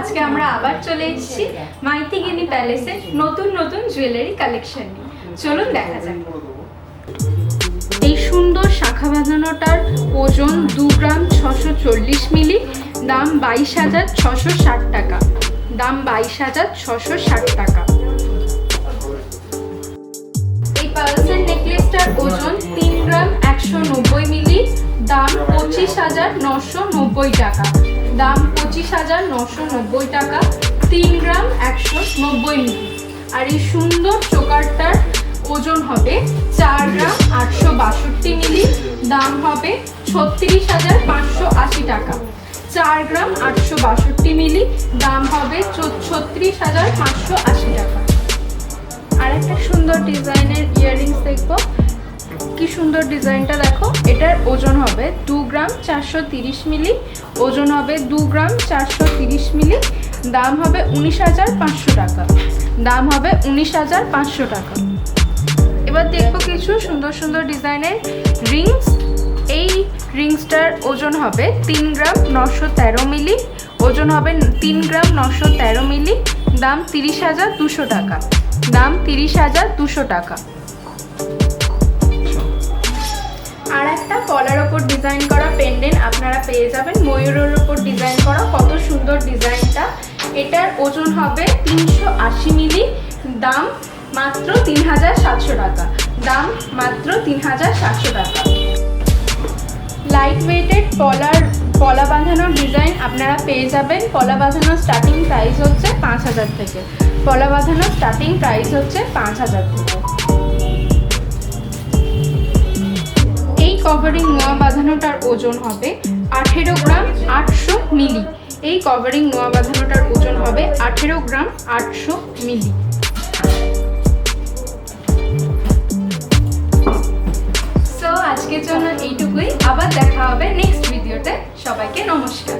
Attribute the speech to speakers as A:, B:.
A: আজকে আমরা আবার চলে এসেছি মাইথিগিনি প্যালেসে নতুন নতুন জুয়েলারি কালেকশন নিয়ে। চলুন দেখা যাক। এই সুন্দর শাখা বাঁধানোটার ওজন 2 গ্রাম 640 মিলি, দাম 22,660 টাকা। দাম 22,660 টাকা। এই পালসের নেকলেসটার ওজন 3 গ্রাম 190 মিলি, দাম 25,990 টাকা। দাম 25,990 টাকা। 3 গ্রাম 190 মিলি। আর এই সুন্দর চোকারটার ওজন হবে 4 গ্রাম 862 মিলি, দাম হবে 36,580 টাকা। 4 গ্রাম 862 মিলি, দাম হবে 36,580 টাকা। আর একটা সুন্দর ডিজাইনের ইয়াররিংস দেখবো। কি সুন্দর ডিজাইনটা দেখো। এটার ওজন হবে 2 গ্রাম 430 মিলি, ওজন হবে 2 গ্রাম 430 মিলি, দাম হবে 19,500 টাকা। দাম হবে 19,500 টাকা। এবার দেখবো কিছু সুন্দর সুন্দর ডিজাইনের রিংস। এই রিংসটার ওজন হবে 3 গ্রাম 913 মিলি, ওজন হবে 3 গ্রাম 913 মিলি, দাম 30,200 টাকা। দাম 30,200 টাকা। আর একটা কলার ওপর ডিজাইন করা পেন্ডেন্ট আপনারা পেয়ে যাবেন, ময়ূরের ওপর ডিজাইন করা। কত সুন্দর ডিজাইনটা। এটার ওজন হবে 380 মিলি, দাম মাত্র 3,700 টাকা। দাম মাত্র 3,700 টাকা। লাইট ওয়েটেড পলা বাঁধানোর ডিজাইন আপনারা পেয়ে যাবেন। পলা বাঁধানোর স্টার্টিং প্রাইস হচ্ছে 5,000 থেকে। পলা বাঁধানোর স্টার্টিং প্রাইস হচ্ছে 5,000 থেকে। এই কভারিং নোয়া বাঁধানোটার ওজন হবে 18 গ্রাম 800 মিলি। এই কভারিং নোয়া বাঁধানোটার ওজন হবে 18 গ্রাম 800 মিলি। সো আজকের জন্য এইটুকুই। আবার দেখা হবে নেক্সট ভিডিওতে। সবাইকে নমস্কার।